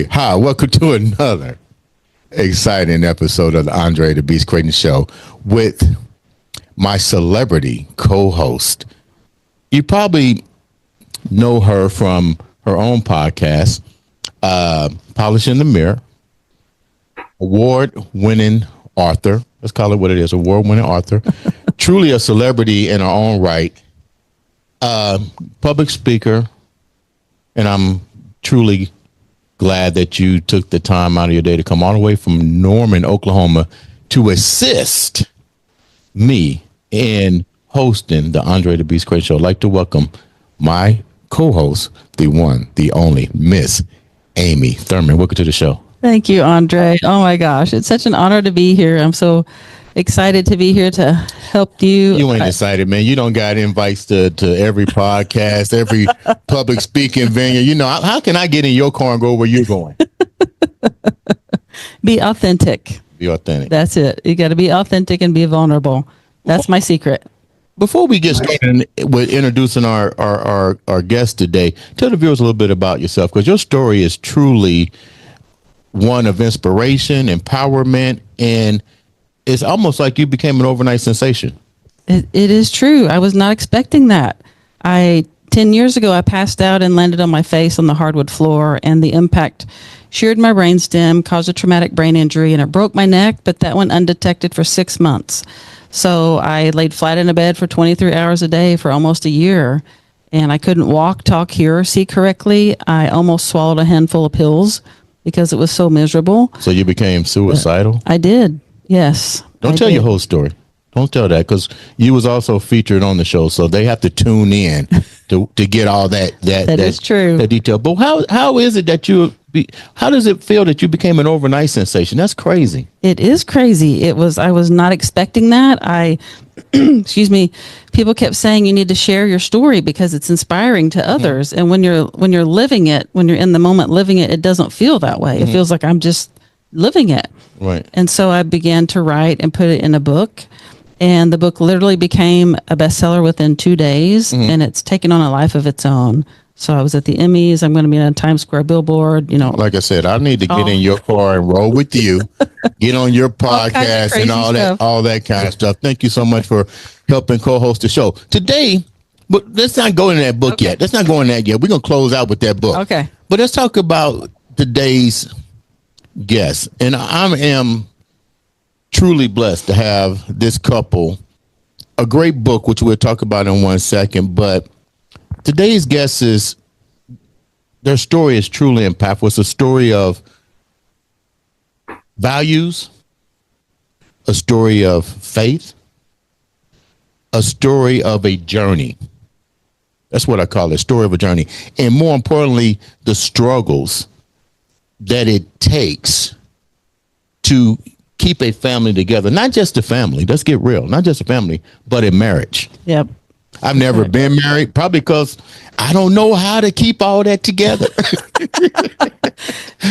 Hi, welcome to another exciting episode of the Andre The Beast Crayton Show with my celebrity co-host. You probably know her from her own podcast, Polishing the Mirror, award-winning author. Let's call it what it is, award-winning author. Truly a celebrity in her own right, public speaker, and I'm truly glad that you took the time out of your day to come all the way from Norman, Oklahoma to assist me in hosting the Andre the Beast Crayton Show. I'd like to welcome my co-host, the one, the only, Miss Amy Thurman. Welcome to the show. Thank you, Andre. Oh my gosh, it's such an honor to be here. I'm so excited to be here to help you. You ain't excited, man. You don't got invites to every podcast, every public speaking venue. You know, how can I get in your car and go where you're going? Be authentic. Be authentic. That's it. You got to be authentic and be vulnerable. That's my secret. Before we get started with introducing our guest today, tell the viewers a little bit about yourself, because your story is truly one of inspiration, empowerment, and it's almost like you became an overnight sensation. It is true. I was not expecting that. 10 years ago, I passed out and landed on my face on the hardwood floor, and the impact sheared my brainstem, caused a traumatic brain injury, and it broke my neck, but that went undetected for 6 months. So I laid flat in a bed for 23 hours a day for almost a year, and I couldn't walk, talk, hear, or see correctly. I almost swallowed a handful of pills because it was so miserable. So you became suicidal? I did. Yes. Don't tell your whole story. Don't tell that, because you was also featured on the show, so they have to tune in to get all that. That is true. That detail. But how is it that how does it feel that you became an overnight sensation? That's crazy. It is crazy. I was not expecting that. Excuse me. People kept saying you need to share your story because it's inspiring to others. And when you're living it, when you're in the moment living it, it doesn't feel that way. It feels like I'm just living it. Right. And so I began to write and put it in a book, and the book literally became a bestseller within 2 days, and it's taken on a life of its own. So I was at the Emmys. I'm going to be on a Times Square billboard, you know. Like I said, I need to get in your car and roll with you, get on your podcast and all that kind of stuff. Thank you so much for helping co-host the show today. But let's not go into that book yet. Let's not go in that yet. We're going to close out with that book. Okay. But let's talk about today's guest. And I am truly blessed to have this couple, a great book, which we'll talk about in 1 second. But today's guest their story is truly impactful. It's a story of values, a story of faith, a story of a journey. That's what I call it, a story of a journey. And more importantly, the struggles that it takes to keep a family together. Not just a family, let's get real, not just a family, but a marriage. Yep. I've never been married, probably because I don't know how to keep all that together.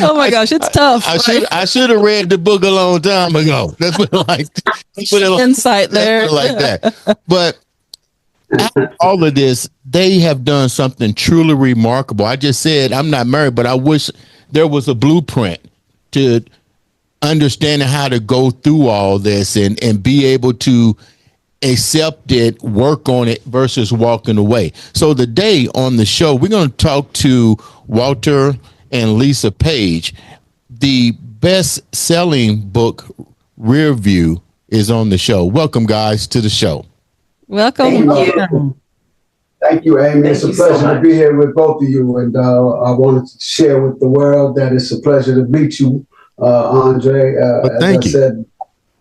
Oh my gosh, it's tough. I should have read the book a long time ago. That's what insight there. Like that. But after all of this, they have done something truly remarkable. I just said I'm not married, but I wish there was a blueprint to understanding how to go through all this and be able to accept it, work on it versus walking away. So today on the show, we're going to talk to Walter and Lisa Page. The best-selling book, Rear View, is on the show. Welcome, guys, to the show. Welcome. Thank you, Amy. It's a pleasure to be here with both of you. And I wanted to share with the world that it's a pleasure to meet you, Andre. Thank you. I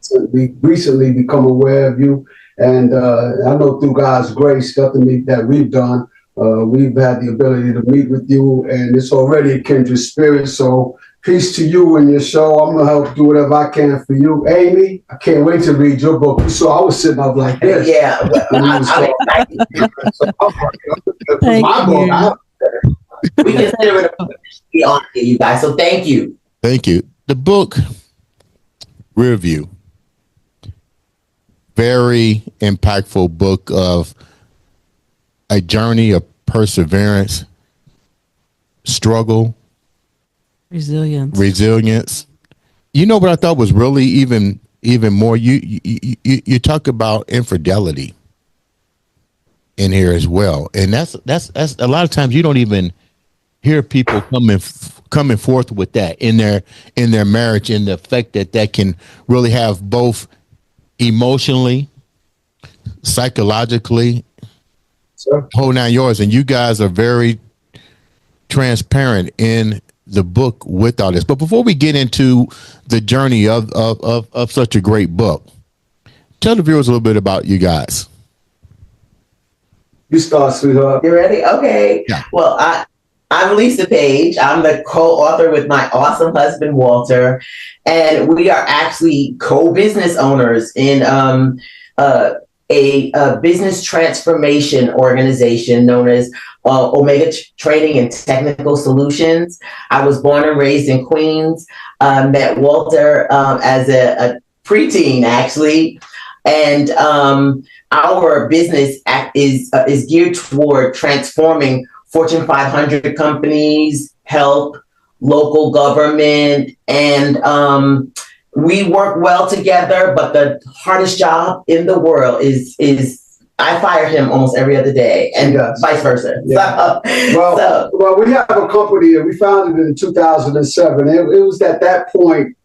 said, we recently become aware of you. And I know through God's grace, nothing that we've done, we've had the ability to meet with you. And it's already a kindred spirit. So Peace to you and your show. I'm gonna help do whatever I can for you, Amy. I can't wait to read your book. You saw I was sitting up like this. Yeah, well, I'm excited. So I'm put Thank my book you. out. We consider it a be on you guys. So thank you. Thank you. The book review, very impactful book of a journey of perseverance, struggle, resilience. You know what I thought was really even more. You talk about infidelity in here as well, and that's a lot of times you don't even hear people coming forth with that in their marriage, and the effect that can really have both emotionally, psychologically, whole nine yards. And you guys are very transparent in the book with all this. But before we get into the journey of such a great book, tell the viewers a little bit about you guys. You start, sweetheart. You ready? Okay. Yeah. Well, I'm Lisa Page. I'm the co-author with my awesome husband, Walter. And we are actually co-business owners in a business transformation organization known as Omega Training and Technical Solutions. I was born and raised in Queens, met Walter as a preteen, actually. And our business is geared toward transforming Fortune 500 companies, help local government, and we work well together. But the hardest job in the world is I fire him almost every other day, and vice versa. Yeah. Well, we have a company and we founded it in 2007. It was at that point,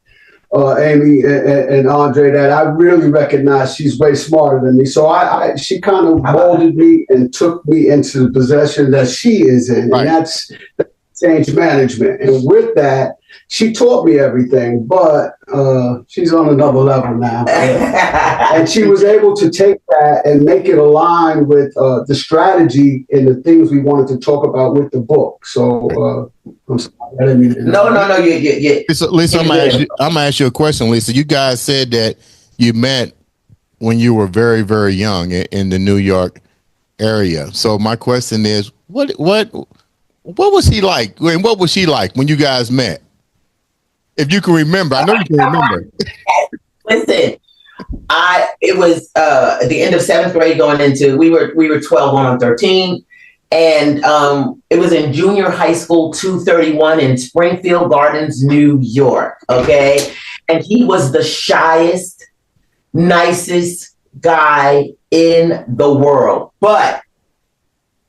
Amy and Andre, that I really recognized she's way smarter than me. So she kind of molded me and took me into the possession that she is in, right. And that's change management. And with that, she taught me everything, but she's on another level now. And she was able to take that and make it align with the strategy and the things we wanted to talk about with the book. So I'm sorry, I didn't mean to No. You. Lisa, I'm gonna ask you a question, Lisa. You guys said that you met when you were very, very young in the New York area. So my question is, what was he like? And what was she like when you guys met? If you can remember, I know you can remember. Listen, it was at the end of 7th grade going into, we were 12 going on 13. And it was in junior high school 231 in Springfield Gardens, New York. Okay. And he was the shyest, nicest guy in the world. But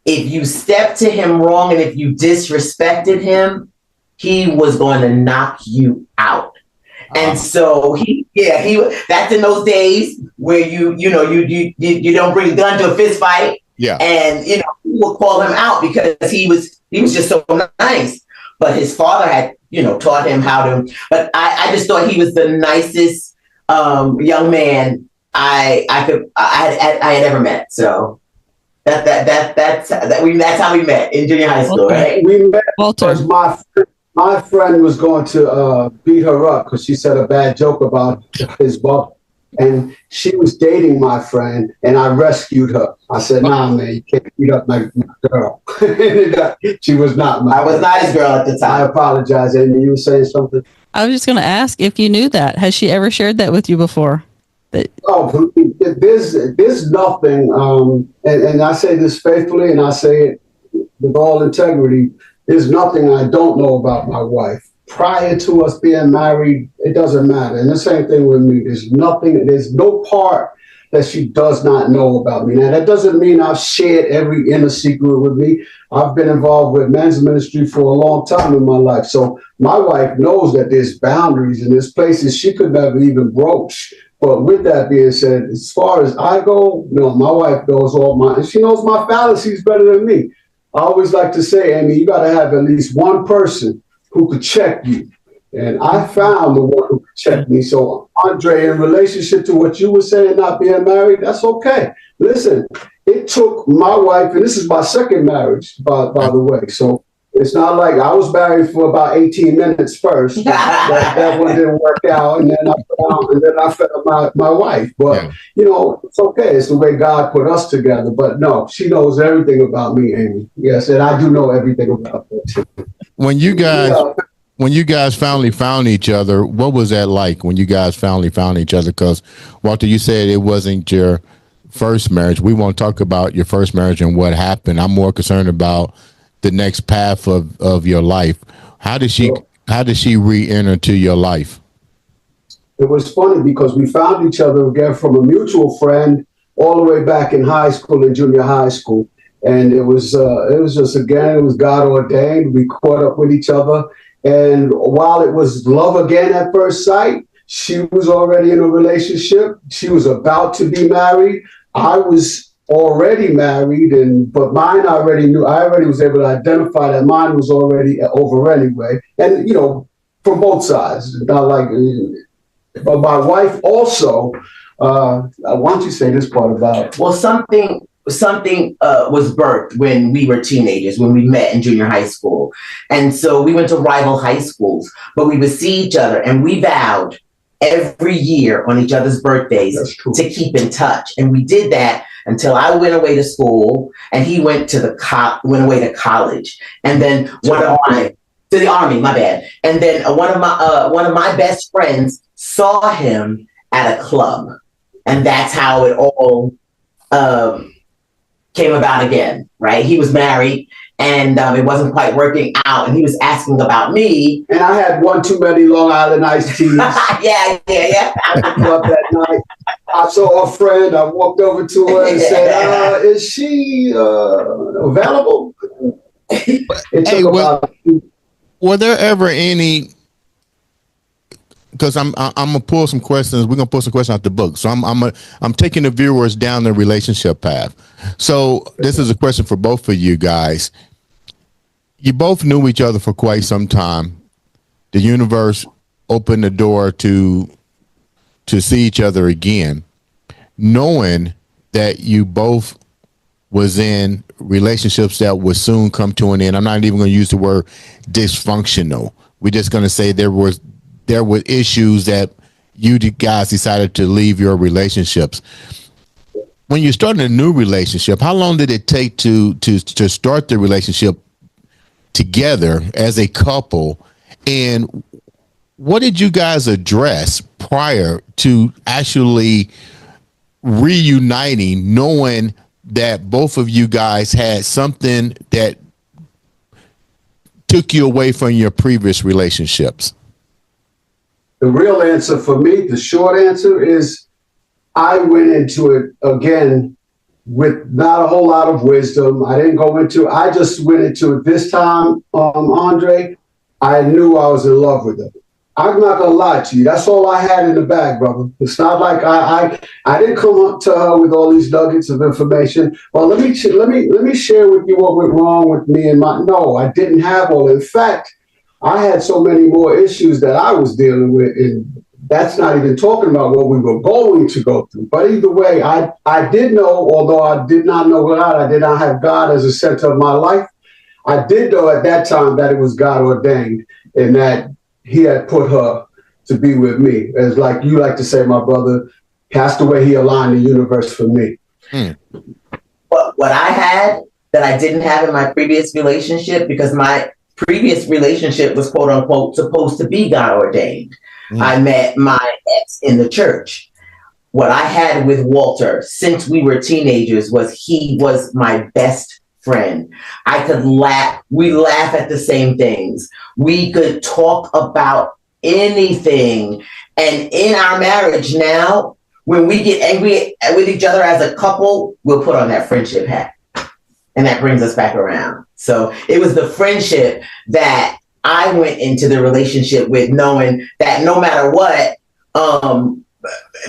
if you stepped to him wrong and if you disrespected him, he was going to knock you out. And so that's in those days where you don't bring a gun to a fist fight. Yeah. And people call him out because he was just so nice. But his father had, taught him how to, but I just thought he was the nicest young man I had ever met. So that's how we met in junior high school, right? We met Walter. because my friend was going to beat her up because she said a bad joke about his boss, and she was dating my friend, and I rescued her. I said, "Nah, man, you can't beat up my girl." She was not my. I was not his girl at the time. I apologize, Amy. You were saying something. I was just going to ask if you knew that. Has she ever shared that with you before? Oh, there's nothing, and I say this faithfully, and I say it with all integrity. There's nothing I don't know about my wife. Prior to us being married, it doesn't matter. And the same thing with me. There's no part that she does not know about me. Now, that doesn't mean I've shared every inner secret with me. I've been involved with men's ministry for a long time in my life. So my wife knows that there's boundaries and there's places she could never even broach. But with that being said, as far as I go, no, my wife knows all and she knows my fallacies better than me. I always like to say, Amy, you got to have at least one person who could check you. And I found the one who could check me. So, Andre, in relationship to what you were saying, not being married, that's okay. Listen, it took my wife, and this is my second marriage, by the way. So It's not like I was married for about 18 minutes first. That one didn't work out, and then I found my wife. But Yeah. it's okay. It's the way God put us together. But no, she knows everything about me, Amy. Yes, and I do know everything about her too. When you guys Yeah. when you guys finally found each other, what was that like when you guys finally found each other? Because Walter, you said it wasn't your first marriage. We won't talk about your first marriage and what happened. I'm more concerned about the next path of your life. How did she re-enter to your life? It was funny because we found each other again from a mutual friend all the way back in high school and junior high school. And it was just, again, it was God ordained. We caught up with each other. And while it was love again at first sight, she was already in a relationship. She was about to be married. I was already married, but mine I already was able to identify that mine was already over anyway. And, from both sides, not like, but my wife also, why don't you say this part about? Well, something was birthed when we were teenagers, when we met in junior high school. And so we went to rival high schools, but we would see each other, and we vowed every year on each other's birthdays to keep in touch. And we did that until I went away to school and he went away to college. And then to the army, my bad. And then one of my best friends saw him at a club. And that's how it all came about again, right? He was married and it wasn't quite working out, and he was asking about me. And I had one too many Long Island iced teas. yeah. Up that night, I saw a friend. I walked over to her and said, "Is she available?" Were there ever any? Because I'm gonna pull some questions. We're gonna pull some questions out the book. So I'm taking the viewers down the relationship path. So this is a question for both of you guys. You both knew each other for quite some time. The universe opened the door to see each other again, knowing that you both was in relationships that would soon come to an end. I'm not even going to use the word dysfunctional. We're just going to say there were issues that you guys decided to leave your relationships. When you started a new relationship, how long did it take to start the relationship together as a couple? And what did you guys address prior to actually reuniting, knowing that both of you guys had something that took you away from your previous relationships? The real answer for me, the short answer is I went into it again with not a whole lot of wisdom. I just went into it this time, Andre. I knew I was in love with her. I'm not gonna lie to you. That's all I had in the bag, brother. It's not like I didn't come up to her with all these nuggets of information. Well, let me share with you what went wrong with me and no, I didn't have all. In fact, I had so many more issues that I was dealing with, and that's not even talking about what we were going to go through. But either way, I did know, although I did not know God, I did not have God as the center of my life. I did know at that time that it was God ordained and that he had put her to be with me. As like you like to say, my brother, that's the way he aligned the universe for me. What I had that I didn't have in my previous relationship, because my previous relationship was quote unquote supposed to be God ordained. I met my ex in the church. What I had with Walter since we were teenagers was he was my best friend. I could laugh. We laugh at the same things. We could talk about anything. And in our marriage now, when we get angry with each other as a couple, we'll put on that friendship hat. And that brings us back around. So it was the friendship that I went into the relationship with, knowing that no matter what,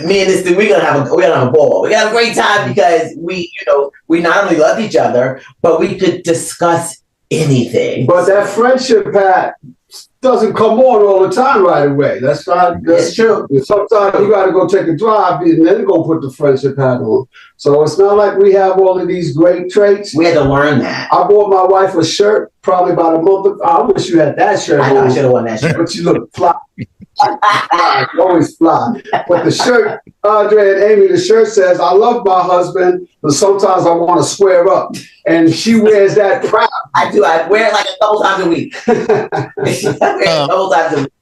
me and this dude, we're gonna have a ball. We got a great time because we not only love each other, but we could discuss anything. But that friendship hat doesn't come on all the time right away. That's true. Sometimes you got to go take a drive and then go put the friendship hat on. So it's not like we have all of these great traits. We had to learn that. I bought my wife a shirt probably about a month ago. I wish you had that shirt. I know, I should have won that shirt. But you look fly. You always fly. But the shirt, Andre and Amy, the shirt says, "I love my husband, but sometimes I want to square up." And she wears that proud. I do. I wear it like a couple times a week. I wear it a couple times a week.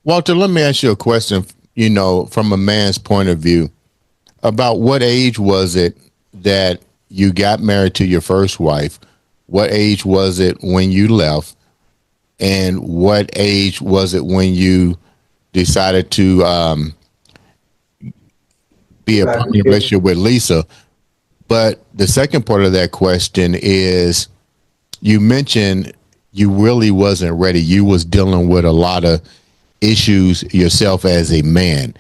Walter, let me ask you a question, you know, from a man's point of view. About what age was it that you got married to your first wife? What age was it when you left? And what age was it when you decided to be a partner relationship with Lisa? But the second part of that question is, you mentioned you really wasn't ready. You was dealing with a lot of issues yourself as a man.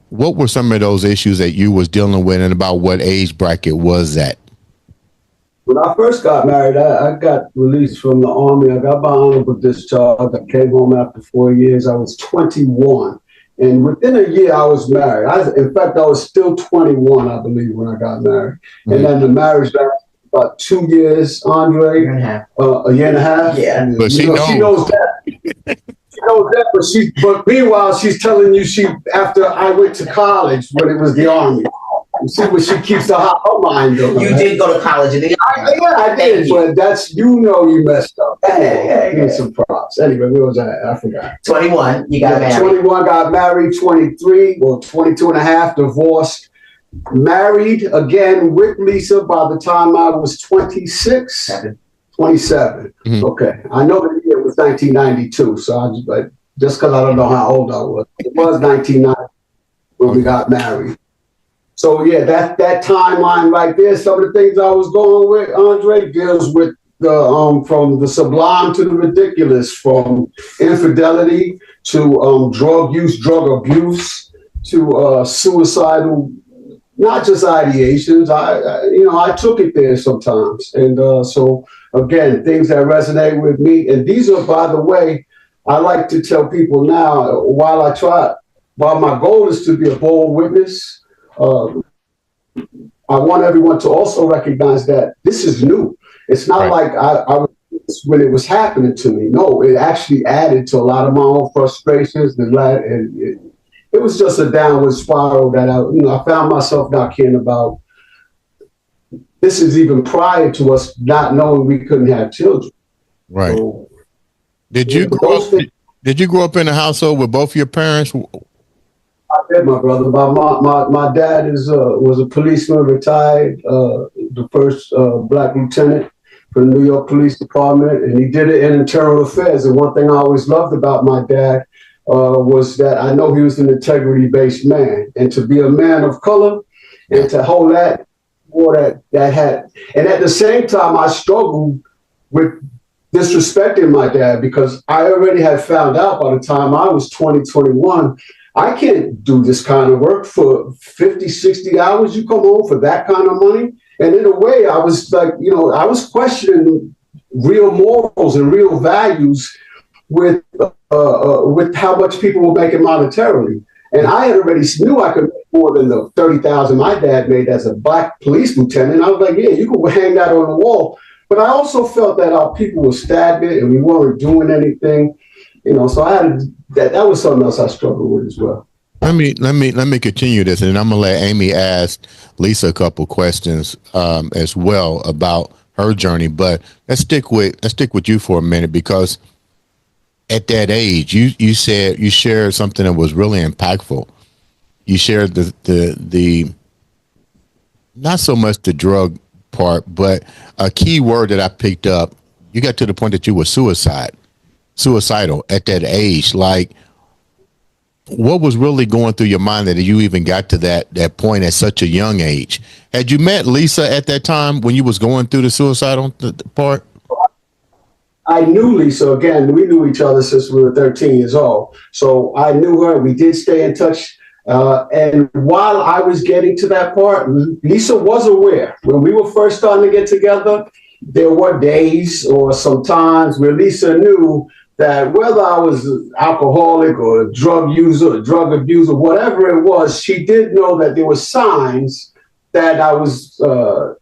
What were some of those issues that you was dealing with, and about what age bracket was that? When I first got married, I got released from the Army. I got my honorable discharge. I came home after 4 years. I was 21. And within a year, I was married. In fact, I was still 21, I believe, when I got married. Mm-hmm. And then the marriage lasted about 2 years, Andre. A year and a half. A year and a half. Yeah. But she knows that. She knows that, but meanwhile, she's telling you after I went to college when it was the Army. You see what she keeps her mind on. You did go to college in the Army. Yeah, I did, but that's, you messed up. Give me some props. Anyway, where was I? I forgot. 21, you got married. 21, got married, 23, or 22 and a half, divorced. Married again with Lisa by the time I was 26. 27. Mm-hmm. Okay. I know the year was 1992, so just because I don't know how old I was. It was 1990 when we got married. So yeah, that timeline right there, some of the things I was going with, Andre, deals with the from the sublime to the ridiculous, from infidelity to drug use, drug abuse, to suicidal, not just ideations. I took it there sometimes, and so again, things that resonate with me. And these are, by the way, I like to tell people now, while my goal is to be a bold witness. I want everyone to also recognize that this is new. It's not like I was when it was happening to me. No, it actually added to a lot of my own frustrations. It was just a downward spiral that I found myself not caring about. This is even prior to us not knowing we couldn't have children. Right. So, did you grow up in a household with both your parents? I did, my brother. My dad was a policeman, retired, the first black lieutenant for the New York Police Department, and he did it in internal affairs. And one thing I always loved about my dad was that I know he was an integrity-based man, and to be a man of color and to hold that had, and at the same time, I struggled with disrespecting my dad because I already had found out by the time I was 20, 21. I can't do this kind of work for 50, 60 hours. You come home for that kind of money. And in a way, I was like, I was questioning real morals and real values with how much people were making monetarily. And I had already knew I could make more than the $30,000 my dad made as a black police lieutenant. I was like, yeah, you could hang that on the wall. But I also felt that our people were stagnant and we weren't doing anything. So I had that was something else I struggled with as well. Let me continue this, and I'm gonna let Amy ask Lisa a couple questions as well about her journey. But let's stick with you for a minute, because at that age, you said you shared something that was really impactful. You shared the not so much the drug part, but a key word that I picked up. You got to the point that you were suicidal at that age. Like, what was really going through your mind that you even got to that point at such a young age? Had you met Lisa at that time when you was going through the suicidal part? I knew Lisa. Again, we knew each other since we were 13 years old. So I knew her. We did stay in touch. And while I was getting to that part, Lisa was aware. When we were first starting to get together, there were days or some times where Lisa knew that whether I was alcoholic or a drug user or drug abuser, whatever it was, she did know that there were signs that I was,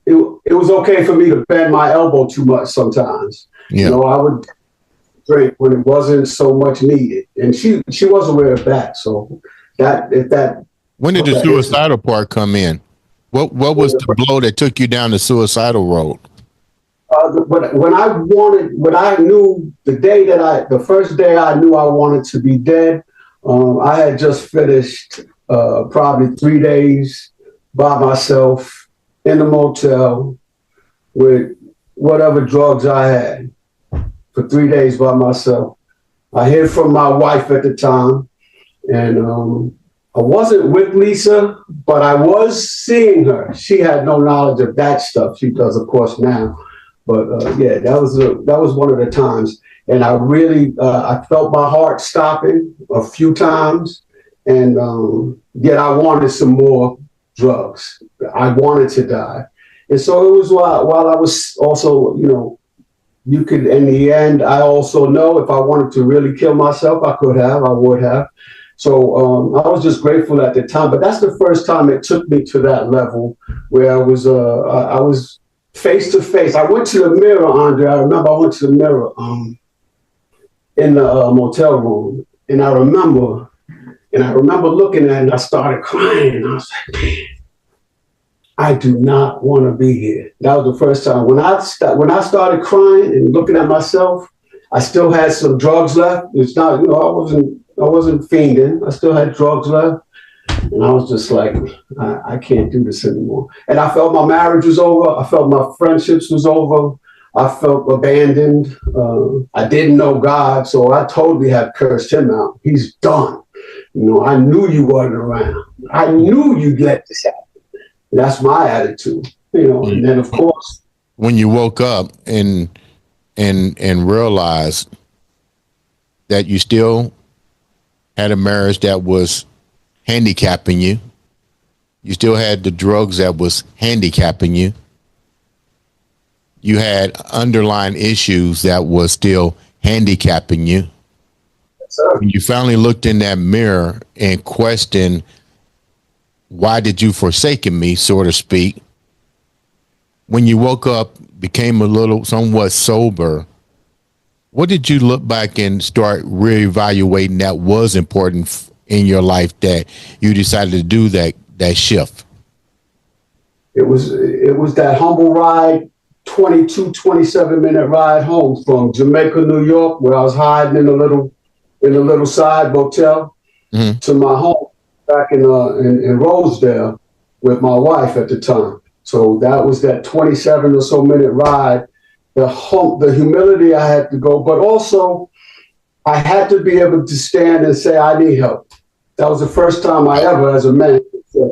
it was okay for me to bend my elbow too much sometimes. Yeah. I would drink when it wasn't so much needed, and she was aware of that. So that When did put the that into suicidal part come in? What was the blow that took you down the suicidal road? but when I knew the first day I knew I wanted to be dead, I had just finished probably 3 days by myself in a motel with whatever drugs I had for 3 days by myself. I hid from my wife at the time, and I wasn't with Lisa, but I was seeing her. She had no knowledge of that stuff. She does, of course, now. But yeah, that was one of the times, and I really I felt my heart stopping a few times, and yet I wanted some more drugs. I wanted to die, and so it was while I was also, you could, in the end, I also know if I wanted to really kill myself, I would have. So I was just grateful at the time. But that's the first time it took me to that level where I was face to face. I went to the mirror, Andre. I remember I went to the mirror in the motel room, and I remember looking at it, and I started crying. And I was like, man, I do not want to be here. That was the first time. When I started crying and looking at myself, I still had some drugs left. It's not, I wasn't fiending. I still had drugs left. And I was just like, I can't do this anymore. And I felt my marriage was over. I felt my friendships was over. I felt abandoned. I didn't know God, so I totally had cursed him out. He's done. I knew you weren't around. I knew you'd let this happen. That's my attitude, And then, of course, when you woke up and realized that you still had a marriage that was handicapping you, you still had the drugs that was handicapping you, you had underlying issues that was still handicapping you. When you finally looked in that mirror and questioned, why did you forsaken me, so to speak? When you woke up, became a little somewhat sober, what did you look back and start reevaluating that was important in your life that you decided to do that shift? it was that humble ride, 27-minute ride home from Jamaica, New York, where I was hiding in a little side motel, to my home back in Rosedale with my wife at the time. So that was that 27 or so minute ride. The humility I had to go, but also I had to be able to stand and say, I need help. That was the first time I ever, as a man, said,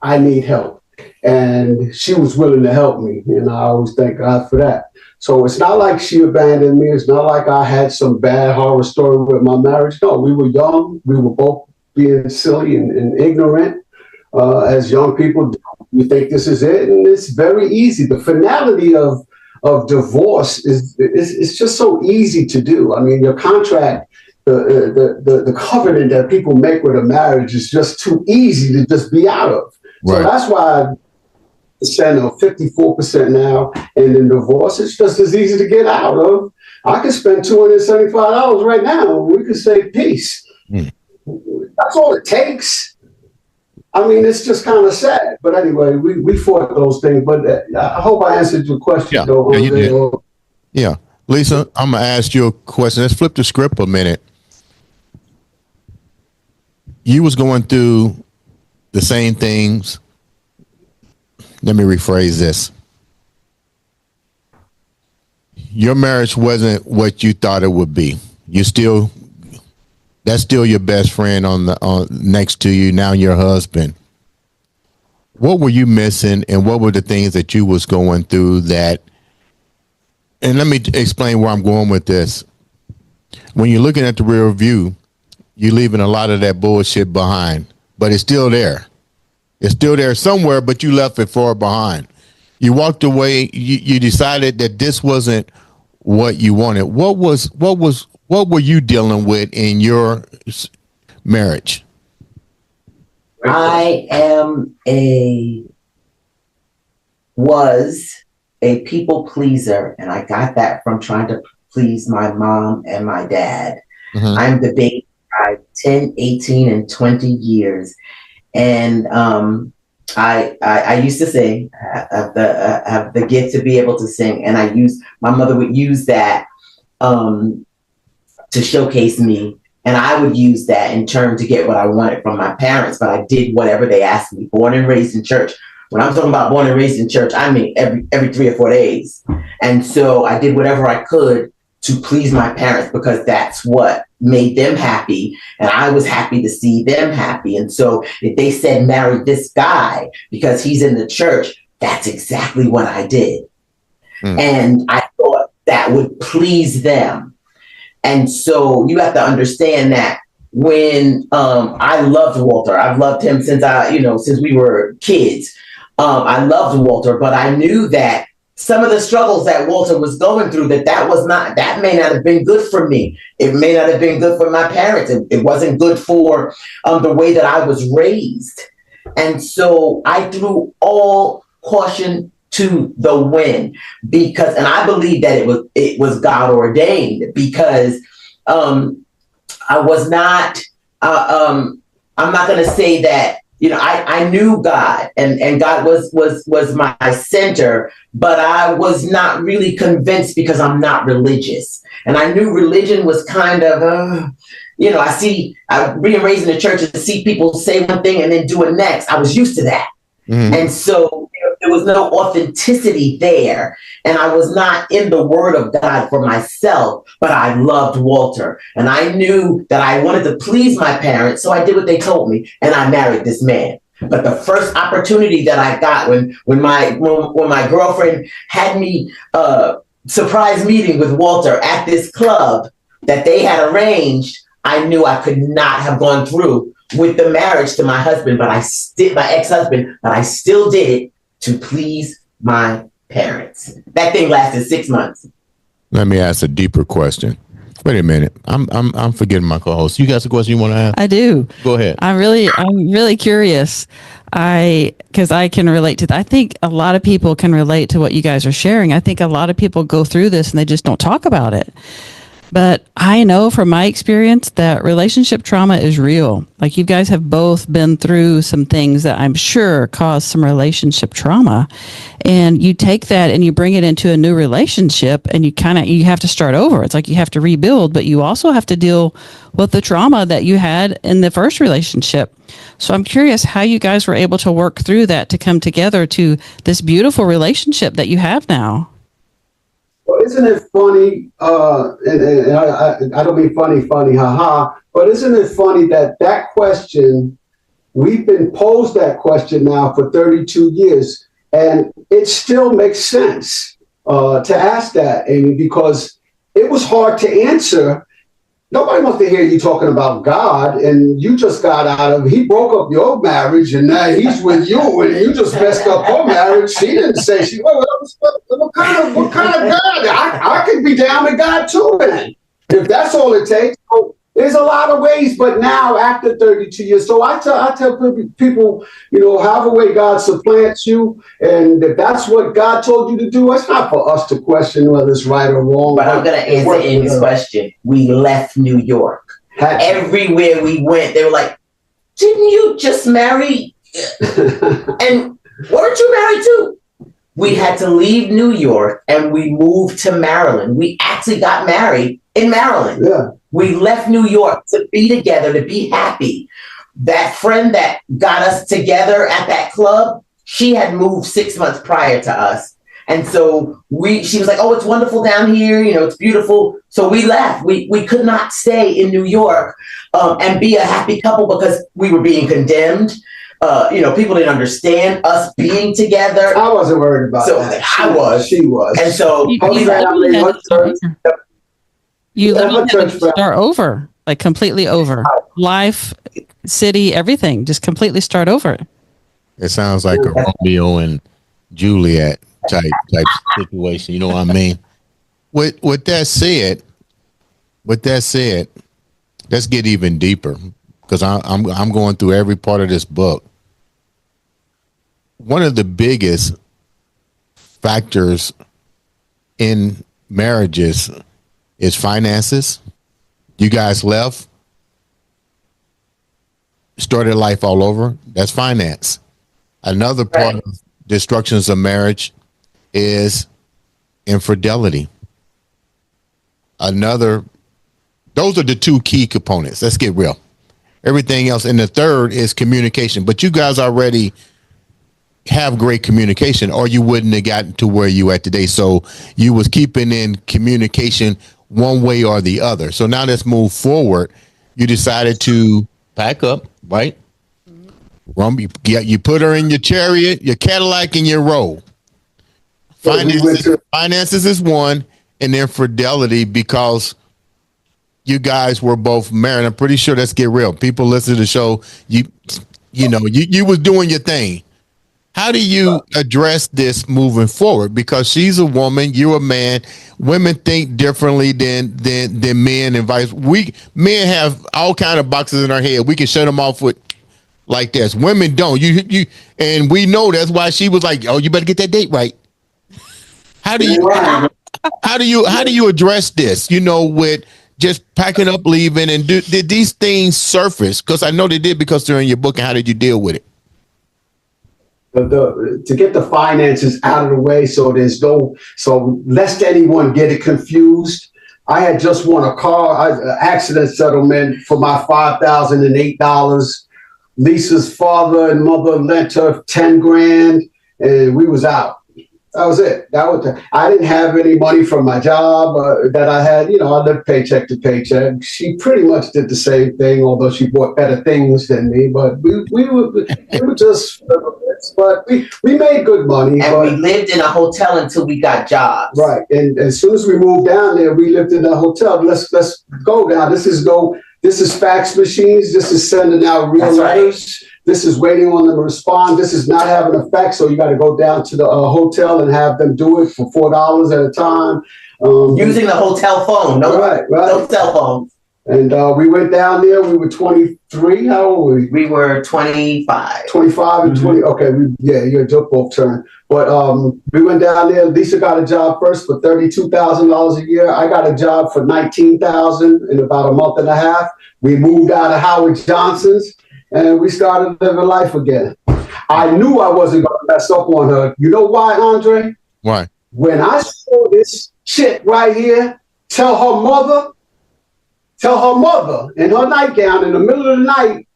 I need help. And she was willing to help me. And I always thank God for that. So it's not like she abandoned me. It's not like I had some bad horror story with my marriage. No, we were young. We were both being silly and ignorant, as young people do. We think this is it, and it's very easy. The finality of divorce is just so easy to do. I mean, your contract, the covenant that people make with a marriage is just too easy to just be out of. Right. So that's why percent or 54% now, and in divorce, it's just as easy to get out of. I could spend $275 right now, and we could say peace. That's all it takes. I mean, it's just kind of sad. But anyway, we fought those things. But I hope I answered your question, though. Yeah, you did. Yeah. Lisa, I'm going to ask you a question. Let's flip the script a minute. You was going through the same things. Let me rephrase this. Your marriage wasn't what you thought it would be. That's still your best friend on next to you, now your husband. What were you missing, and what were the things that you was going through that, and let me explain where I'm going with this. When you're looking at the rear view, you're leaving a lot of that bullshit behind, but it's still there. It's still there somewhere, but you left it far behind. You walked away. You decided that this wasn't what you wanted. What were you dealing with in your marriage? I was a people pleaser, and I got that from trying to please my mom and my dad. I'm the baby of 10, 18, and 20 years. And I used to sing. I have the gift to be able to sing, and my mother would use that to showcase me, and I would use that in turn to get what I wanted from my parents. But I did whatever they asked me. Born and raised in church. When I'm talking about born and raised in church, I mean every 3 or 4 days. And so I did whatever I could to please my parents because that's what made them happy. And I was happy to see them happy. And so if they said, marry this guy because he's in the church, that's exactly what I did. And I thought that would please them. And so you have to understand that when I loved Walter, I've loved him since since we were kids. I loved Walter, but I knew that some of the struggles that Walter was going through, that may not have been good for me. It may not have been good for my parents. It wasn't good for the way that I was raised. And so I threw all caution to the wind and I believe that it was God ordained because I was not, I'm not going to say that, I knew God and God was my center, but I was not really convinced because I'm not religious. And I knew religion was kind of, I being raised in the church and see people say one thing and then do it next. I was used to that. And so there was no authenticity there. And I was not in the word of God for myself, but I loved Walter. And I knew that I wanted to please my parents. So I did what they told me and I married this man. But the first opportunity that I got when my girlfriend had me surprise meeting with Walter at this club that they had arranged, I knew I could not have gone through with the marriage to my husband, my ex-husband, but I still did it to please my parents. That thing lasted 6 months. Let me ask a deeper question. Wait a minute. I'm forgetting my co-host. You got a question you want to ask? I do. Go ahead. I'm really curious. Because I can relate to that. I think a lot of people can relate to what you guys are sharing. I think a lot of people go through this and they just don't talk about it. But I know from my experience that relationship trauma is real. Like you guys have both been through some things that I'm sure caused some relationship trauma. And you take that and you bring it into a new relationship and you have to start over. It's like you have to rebuild, but you also have to deal with the trauma that you had in the first relationship. So I'm curious how you guys were able to work through that to come together to this beautiful relationship that you have now. Well, isn't it funny? And I don't mean funny, haha. But isn't it funny that question, we've been posed that question now for 32 years, and it still makes sense to ask that, Amy, because it was hard to answer. Nobody wants to hear you talking about God, and you just got he broke up your marriage, and now he's with you, and you just messed up her marriage. She didn't say what kind of God? I could be down with God too, man. If that's all it takes. So there's a lot of ways, but now after 32 years, so I tell people, however way God supplants you, and if that's what God told you to do, it's not for us to question whether it's right or wrong. But I'm going to answer Amy's question. We left New York. Everywhere we went, they were like, didn't you just marry? And weren't you married too? We had to leave New York and we moved to Maryland. We actually got married in Maryland. Yeah. We left New York to be together, to be happy. That friend that got us together at that club, she had moved 6 months prior to us. And so she was like, oh, it's wonderful down here. It's beautiful. So we left. We could not stay in New York and be a happy couple because we were being condemned. People didn't understand us being together. I wasn't worried about that. She was. And so you literally had to start over, like completely over. Life, city, everything, just completely start over. It sounds like a Romeo and Juliet type situation. You know what I mean? With that said, let's get even deeper because I'm going through every part of this book. One of the biggest factors in marriages is finances. You guys left, started life all over. That's finance. Another part of destructions of marriage is infidelity. Those are the two key components. Let's get real. Everything else. And the third is communication. But you guys already have great communication or you wouldn't have gotten to where you at today. So you was keeping in communication one way or the other. So now let's move forward. You decided to pack up, right? You put her in your chariot, your Cadillac, and your roll. Finances is one, and infidelity because you guys were both married. I'm pretty sure, let's get real. People listen to the show. You was doing your thing. How do you address this moving forward? Because she's a woman, you're a man. Women think differently than men, and men have all kind of boxes in our head. We can shut them off with like this. Women don't. You and we know that's why she was like, "Oh, you better get that date right." How do you address this? With just packing up, leaving, and did these things surface? Because I know they did because they're in your book. And how did you deal with it? To get the finances out of the way, so lest anyone get it confused. I had just won a car accident settlement for my $5,008. Lisa's father and mother lent her $10,000, and we was out. That was it. I didn't have any money from my job that I had. I lived paycheck to paycheck. She pretty much did the same thing, although she bought better things than me. But we were just, but we made good money. And we lived in a hotel until we got jobs. Right. And as soon as we moved down there, we lived in a hotel. Let's go down. This is fax machines. This is sending out real letters. Right. This is waiting on them to respond. This is not having a fax, so you got to go down to the hotel and have them do it for $4 at a time. Using the hotel phone. No cell phone. And we went down there. We were 23. How old were we? We were 25. 25 and 20. Okay, you're both turned. But we went down there. Lisa got a job first for $32,000 a year. I got a job for $19,000 in about a month and a half. We moved out of Howard Johnson's. And we started living life again. I knew I wasn't going to mess up on her. You know why, Andre? Why? When I saw this chick right here tell her mother in her nightgown in the middle of the night,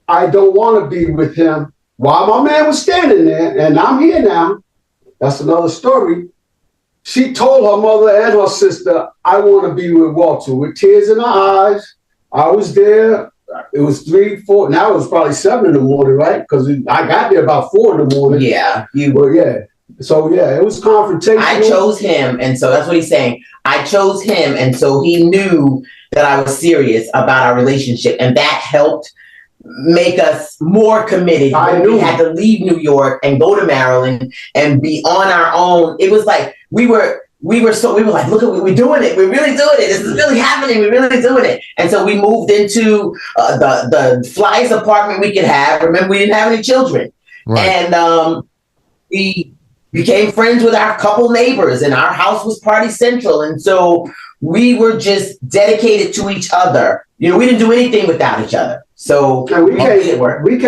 I don't want to be with him, while my man was standing there, and I'm here now. That's another story. She told her mother and her sister, I want to be with Walter, with tears in her eyes. I was there. It was 3, 4. Now it was probably 7 in the morning, right? Because I got there about 4 in the morning. Yeah, So it was confrontational. I chose him, and so that's what he's saying. I chose him, and so he knew that I was serious about our relationship, and that helped make us more committed. I knew we had to leave New York and go to Maryland and be on our own. It was like we were like, look at we're doing it. We're really doing it. This is really happening. We're really doing it. And so we moved into the flyest apartment we could have. Remember, we didn't have any children. Right. And we became friends with our couple neighbors, and our house was party central. And so we were just dedicated to each other. We didn't do anything without each other. So we came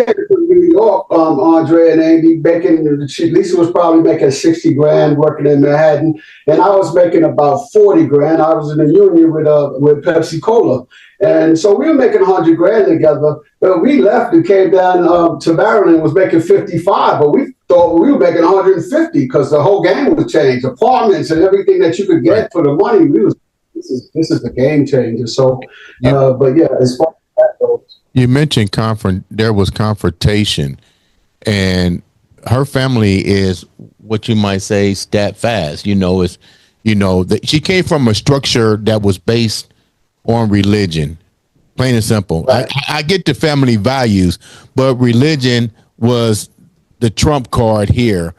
to New York, Andre and Amy, Lisa was probably making $60,000 working in Manhattan, and I was making about $40,000. I was in a union with Pepsi Cola, and so we were making $100,000 together. But we left and came down to Maryland and was making $55,000, but we thought we were making $150,000 because the whole game was changed, apartments and everything that you could get for the money. This is the game changer. So, but as far as that goes. You mentioned there was confrontation, and her family is what you might say stat fast. She came from a structure that was based on religion, plain and simple. Right. I get the family values, but religion was the trump card here.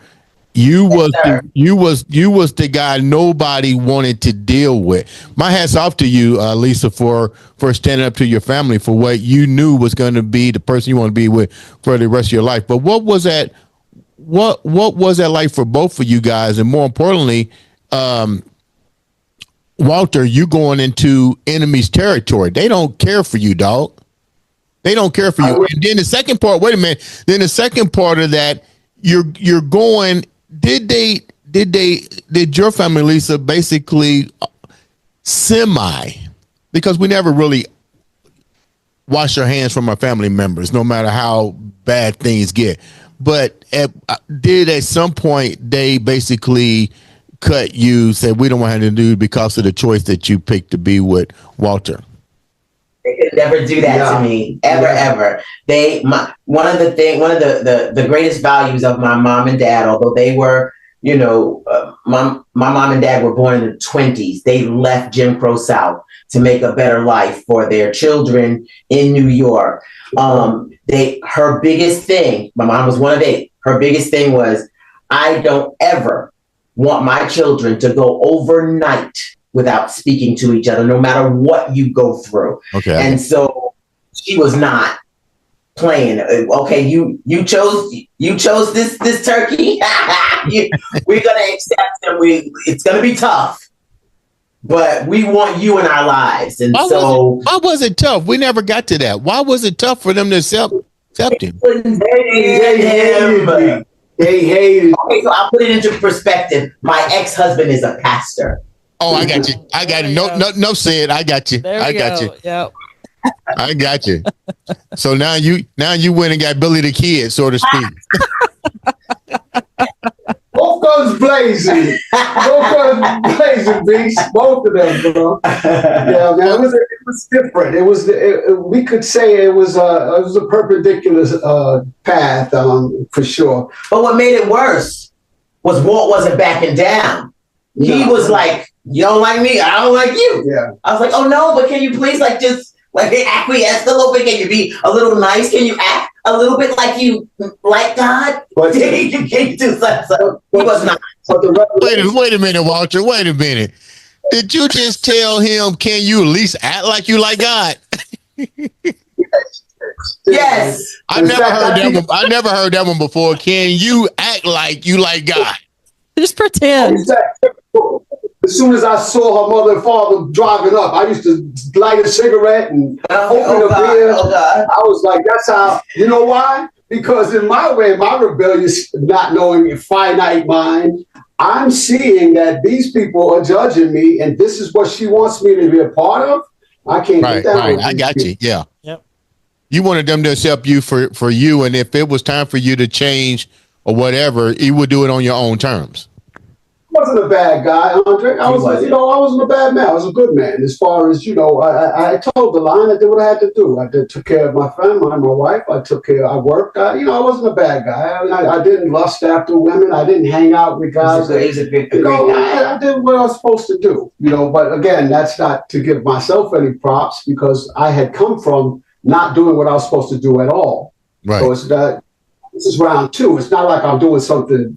You was the guy nobody wanted to deal with. My hat's off to you, Lisa, for standing up to your family for what you knew was going to be the person you want to be with for the rest of your life. But what was that what was that like for both of you guys? And more importantly, Walter, you going into enemy's territory. They don't care for you, dog. They don't care for you. And then the second part, wait a minute. Then the second part of that, you're going, did your family, Lisa, basically because we never really wash our hands from our family members, no matter how bad things get. But at some point they basically cut you, said we don't want to do because of the choice that you picked to be with Walter? They could never do that to me, ever. One of the greatest values of my mom and dad, although they were, my mom and dad were born in the 1920s. They left Jim Crow South to make a better life for their children in New York. Her biggest thing, my mom was one of 8. Her biggest thing was, I don't ever want my children to go overnight without speaking to each other, no matter what you go through. Okay. And so she was not playing. Okay, you chose this turkey. We're gonna accept them. It's gonna be tough, but we want you in our lives. And why was it tough? We never got to that. Why was it tough for them to accept him? They hated. Okay, so I'll put it into perspective. My ex-husband is a pastor. Oh, I got you. I got it. No, said. I got you. I got you. Yep. I got you. So now you went and got Billy the Kid, so to speak. Both guns blazing. Beast. Both of them, bro. Yeah, man. It was different. We could say it was a perpendicular path, for sure. But what made it worse was Walt wasn't backing down. He was like, "You don't like me, I don't like you." Yeah. I was like, "Oh no, but can you please just acquiesce a little bit? Can you be a little nice? Can you act a little bit like you like God?" But can you do something? He was not. Wait a minute, Walter. Wait a minute. Did you just tell him, can you at least act like you like God? Yes. I never heard that one before. Can you act like you like God? Just pretend. As soon as I saw her mother and father driving up, I used to light a cigarette and open a beer. I was like, that's how, you know why? Because in my way, my rebellious, not knowing a finite mind, I'm seeing that these people are judging me and this is what she wants me to be a part of. I can't get that. Right. I got you. Yeah. Yep. You wanted them to accept you for you. And if it was time for you to change or whatever, you would do it on your own terms. I wasn't a bad guy, Andre. I wasn't a bad man. I was a good man. As far as, I told the line, I did what I had to do. I took care of my family, my wife. I worked. I wasn't a bad guy. I didn't lust after women. I didn't hang out with guys. He's a great guy. I did what I was supposed to do, but again, that's not to give myself any props because I had come from not doing what I was supposed to do at all. Right. So this is round 2. It's not like I'm doing something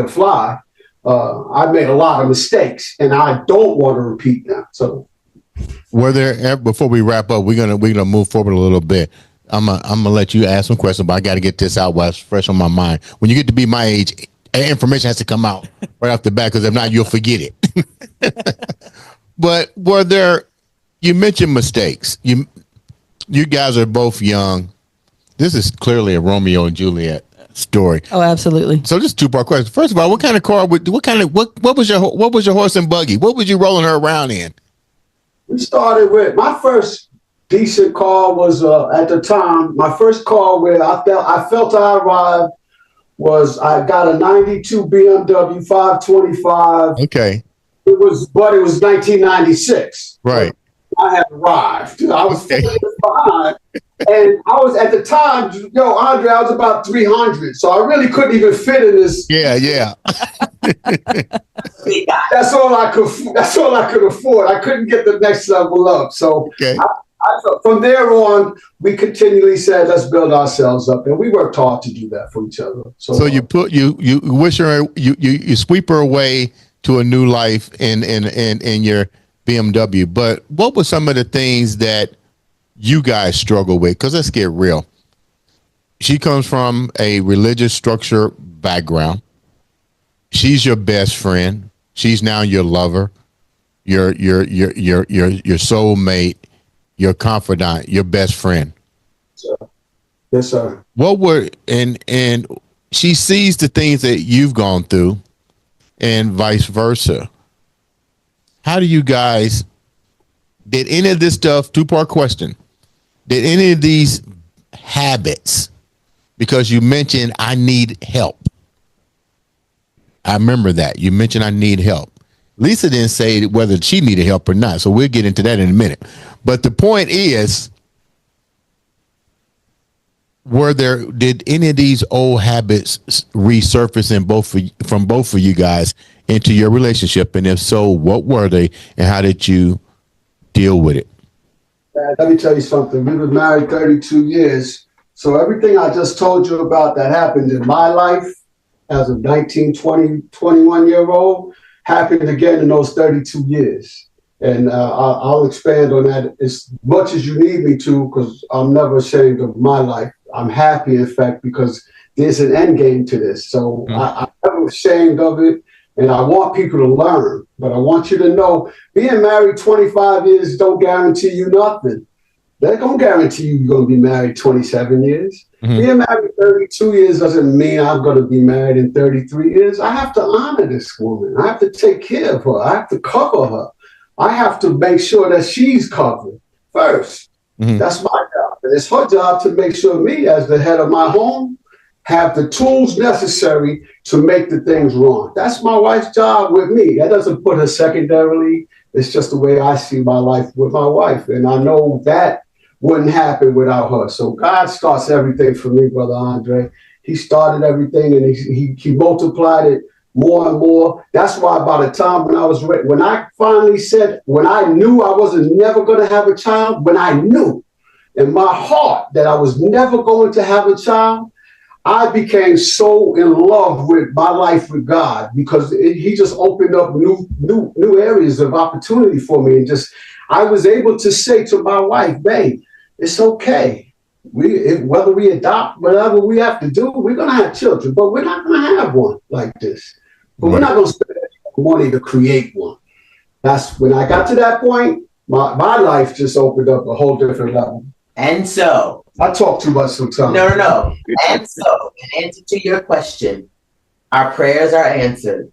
fly. I made a lot of mistakes, and I don't want to repeat them. So, were there, before we wrap up, we're gonna move forward a little bit. I'm gonna let you ask some questions, but I got to get this out while it's fresh on my mind. When you get to be my age, information has to come out right off the bat, because if not, you'll forget it. But were there? You mentioned mistakes. You guys are both young. This is clearly a Romeo and Juliet story. Oh, absolutely. So this is 2-part question. First of all, what kind of car what was your horse and buggy? What was you rolling her around in? We started with my first decent car was at the time, my first car where I felt I arrived was I got a 92 BMW 525. Okay. It was 1996. Right. I had arrived. I was 4 years behind. And I was at the time, Andre, I was about 300. So I really couldn't even fit in this. Yeah. That's all I could afford. I couldn't get the next level up. So okay. From there on, we continually said, let's build ourselves up. And we worked hard to do that for each other. So you wish her, you sweep her away to a new life in your BMW. But what were some of the things that you guys struggle with? Because let's get real. She comes from a religious structure background. She's your best friend. She's now your lover, your soulmate, your confidant, your best friend. Yes, sir. What were and she sees the things that you've gone through, and vice versa. How do you guys? Did any of this stuff? Two-part question. Did any of these habits? Because you mentioned I need help. I remember that. You mentioned I need help. Lisa didn't say whether she needed help or not, so we'll get into that in a minute. But the point is, did any of these old habits resurface from both of you guys into your relationship? And if so, what were they and how did you deal with it? Let me tell you something. We were married 32 years. So everything I just told you about that happened in my life as a 19, 20, 21-year-old happened again in those 32 years. And I'll expand on that as much as you need me to, because I'm never ashamed of my life. I'm happy, in fact, because there's an end game to this. So I'm never ashamed of it. And I want people to learn. But I want you to know, being married 25 years don't guarantee you nothing. They're going to guarantee you're going to be married 27 years. Mm-hmm. Being married 32 years doesn't mean I'm going to be married in 33 years. I have to honor this woman. I have to take care of her. I have to cover her. I have to make sure that she's covered first. Mm-hmm. That's my job. And it's her job to make sure me, as the head of my home, have the tools necessary to make the things wrong. That's my wife's job with me. That doesn't put her secondarily. It's just the way I see my life with my wife. And I know that wouldn't happen without her. So God starts everything for me, Brother Andre. He started everything and he multiplied it more and more. That's why by the time when I finally said, when I knew I wasn't never going to have a child, when I knew in my heart that I was never going to have a child, I became so in love with my life with God because he just opened up new areas of opportunity for me. And I was able to say to my wife, babe, it's okay. Whether we adopt, whatever we have to do, we're going to have children, but we're not going to have one like this. But we're not going to spend money to create one. That's when I got to that point, my life just opened up a whole different level. And so, I talk too much sometimes. No. And so, in answer to your question, our prayers are answered.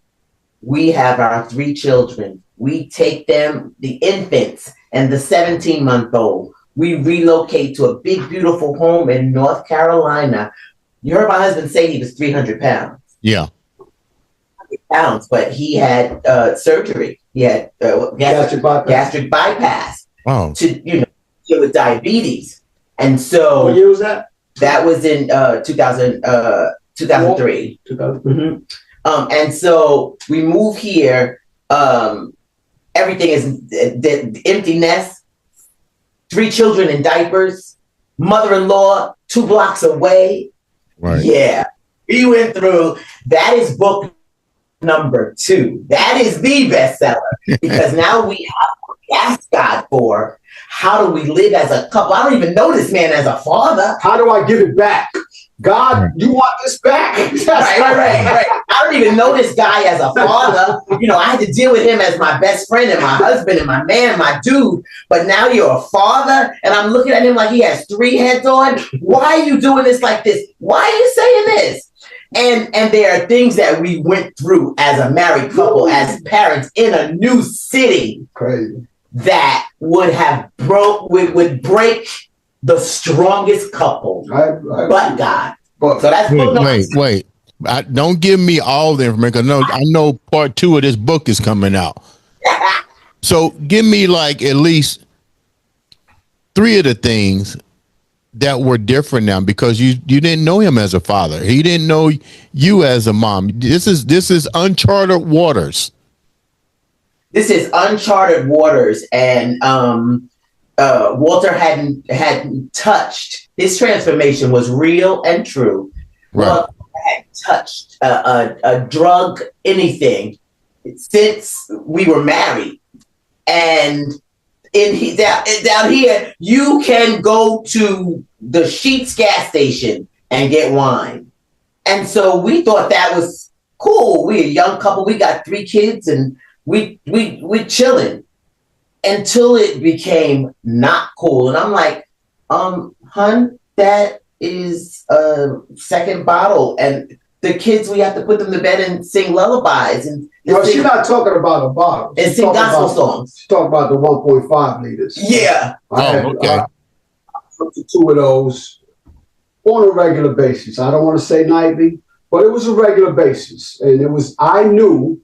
We have our 3 children. We take them, the infants and the 17-month-old. We relocate to a big, beautiful home in North Carolina. You heard my husband say he was 300 pounds. Yeah. Pounds, but he had surgery. He had gastric bypass. Oh. To deal with diabetes. And so what year was that? That was in 2003. 2000. Mm-hmm. And so we move here. Everything is the empty nest. 3 children in diapers. Mother-in-law 2 blocks away. Right. Yeah. We went through. That is book number 2. That is the bestseller because now we have to ask God for how do we live as a couple. I don't even know this man as a father. How do I give it back? God, you want this back? Right. I don't even know this guy as a father. I had to deal with him as my best friend and my husband and my man, my dude. But now you're a father, and I'm looking at him like he has 3 heads on. Why are you doing this like this? Why are you saying this? And there are things that we went through as a married couple, as parents in a new city. Crazy. That would break the strongest couple, but God. So that's wait. Don't give me all the information. I know part 2 of this book is coming out. So give me like at least 3 of the things that were different now because you didn't know him as a father. He didn't know you as a mom. This is uncharted waters. This is uncharted waters, and Walter hadn't touched. His transformation was real and true. Right. Walter hadn't touched a drug, anything, since we were married. And down here, you can go to the Sheetz gas station and get wine. And so we thought that was cool. We a young couple. We got 3 kids, and we chilling until it became not cool. And I'm like, hun, that is a second bottle, and the kids, we have to put them to bed and sing lullabies and No, she's not talking about a bottle. and sing gospel songs. She's talking about the 1.5 liters. Yeah. I took 2 of those on a regular basis. I don't want to say nightly, but it was a regular basis. And I knew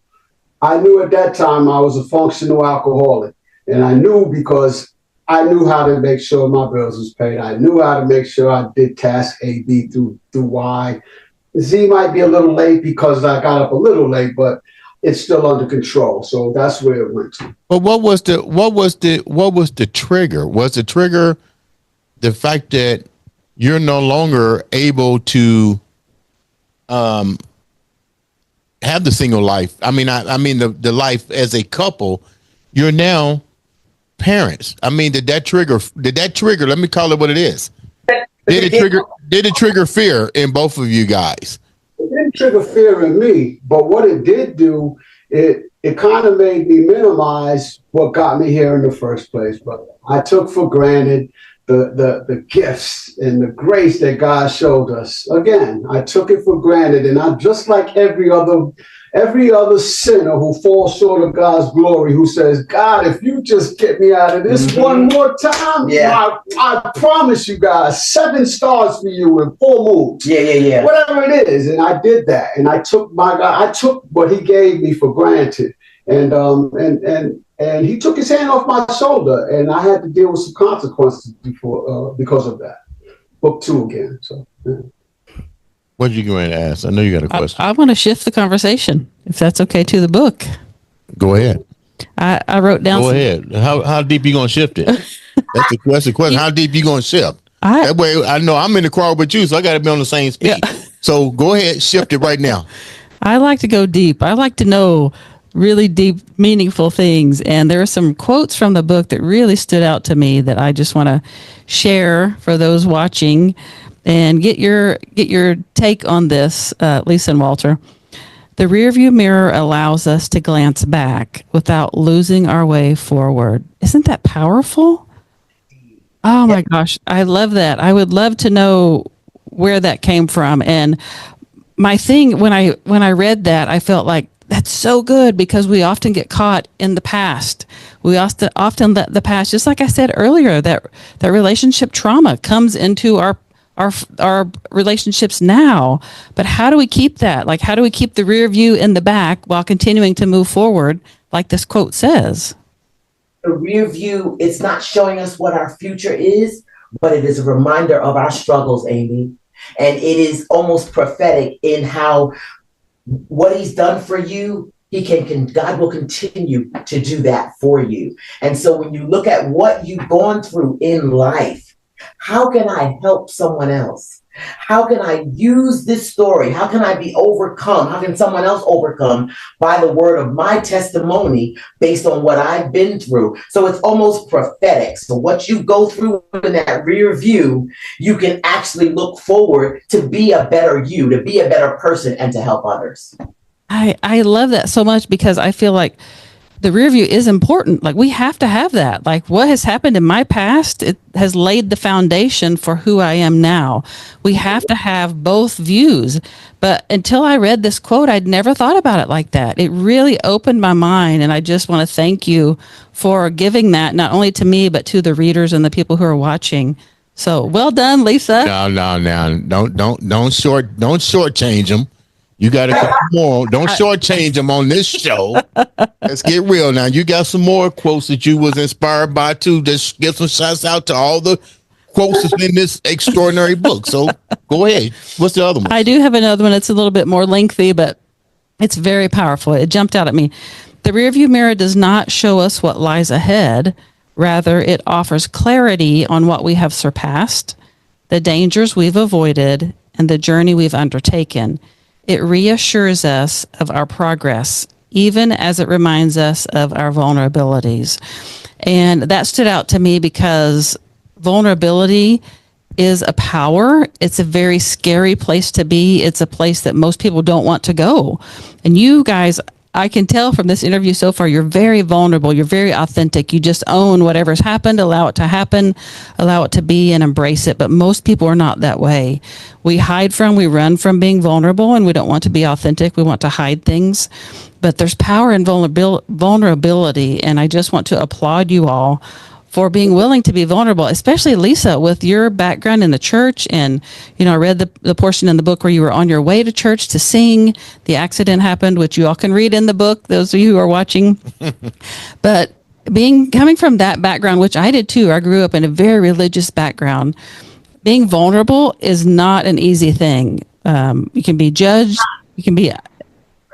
at that time I was a functional alcoholic. And I knew because I knew how to make sure my bills was paid. I knew how to make sure I did task A, B through Y. Z might be a little late because I got up a little late, but it's still under control. So that's where it went to. But what was the trigger? Was the trigger the fact that you're no longer able to have the single life? I mean the life as a couple. You're now parents. I mean, did that trigger? Let me call it what it is. Did it trigger fear in both of you guys? It didn't trigger fear in me, but what it did do, it kind of made me minimize what got me here in the first place. But I took for granted the gifts and the grace that God showed us. Again, I took it for granted, and I'm just like every other sinner who falls short of God's glory, who says, God, if you just get me out of this one more time, I promise you guys, 7 stars for you and 4 moons. Yeah. Whatever it is. And I did that. And I took what he gave me for granted. And he took his hand off my shoulder, and I had to deal with some consequences because of that. Book 2 again. So yeah. What are you going to ask? I know you got a question. I want to shift the conversation, if that's okay, to the book. Go ahead. I wrote down. Go ahead. How deep you gonna shift it? That's the question. How deep you gonna shift? That way, I know I'm in the crowd with you, so I got to be on the same speed. Yeah. So go ahead, shift it right now. I like to go deep. I like to know really deep, meaningful things. And there are some quotes from the book that really stood out to me that I just want to share for those watching. And get your take on this, Lisa and Walter. The rearview mirror allows us to glance back without losing our way forward. Isn't that powerful? Oh my gosh, I love that. I would love to know where that came from. And my thing when I read that, I felt like that's so good because we often get caught in the past. We often let the past, just like I said earlier, that relationship trauma comes into our relationships now. But how do we keep that? Like, how do we keep the rear view in the back while continuing to move forward, like this quote says? The rear view, it's not showing us what our future is, but it is a reminder of our struggles, Amy. And it is almost prophetic in how what he's done for you, God will continue to do that for you. And so when you look at what you've gone through in life, how can I help someone else? How can I use this story? How can I be overcome? How can someone else overcome by the word of my testimony based on what I've been through? So it's almost prophetic. So what you go through in that rear view, you can actually look forward to be a better you, to be a better person, and to help others. I love that so much because I feel like the rear view is important. Like, we have to have that. Like, what has happened in my past, it has laid the foundation for who I am now. We have to have both views. But until I read this quote, I'd never thought about it like that. It really opened my mind. And I just want to thank you for giving that, not only to me, but to the readers and the people who are watching. So well done, Lisa. No. Don't shortchange them. You got a couple more. Don't shortchange them on this show. Let's get real now. You got some more quotes that you was inspired by too. Just get some shouts out to all the quotes that's in this extraordinary book. So go ahead. What's the other one? I do have another one. It's a little bit more lengthy, but it's very powerful. It jumped out at me. The rearview mirror does not show us what lies ahead. Rather, it offers clarity on what we have surpassed, the dangers we've avoided, and the journey we've undertaken. It reassures us of our progress, even as it reminds us of our vulnerabilities. And that stood out to me because vulnerability is a power. It's a very scary place to be. It's a place that most people don't want to go. And you guys, I can tell from this interview so far, you're very vulnerable. You're very authentic. You just own whatever's happened, allow it to happen, allow it to be, and embrace it. But most people are not that way. We we run from being vulnerable, and we don't want to be authentic. We want to hide things. But there's power in vulnerability. And I just want to applaud you all for being willing to be vulnerable, especially Lisa, with your background in the church. And, I read the portion in the book where you were on your way to church to sing. The accident happened, which you all can read in the book, those of you who are watching. But coming from that background, which I did too, I grew up in a very religious background. Being vulnerable is not an easy thing. You can be judged. You can be,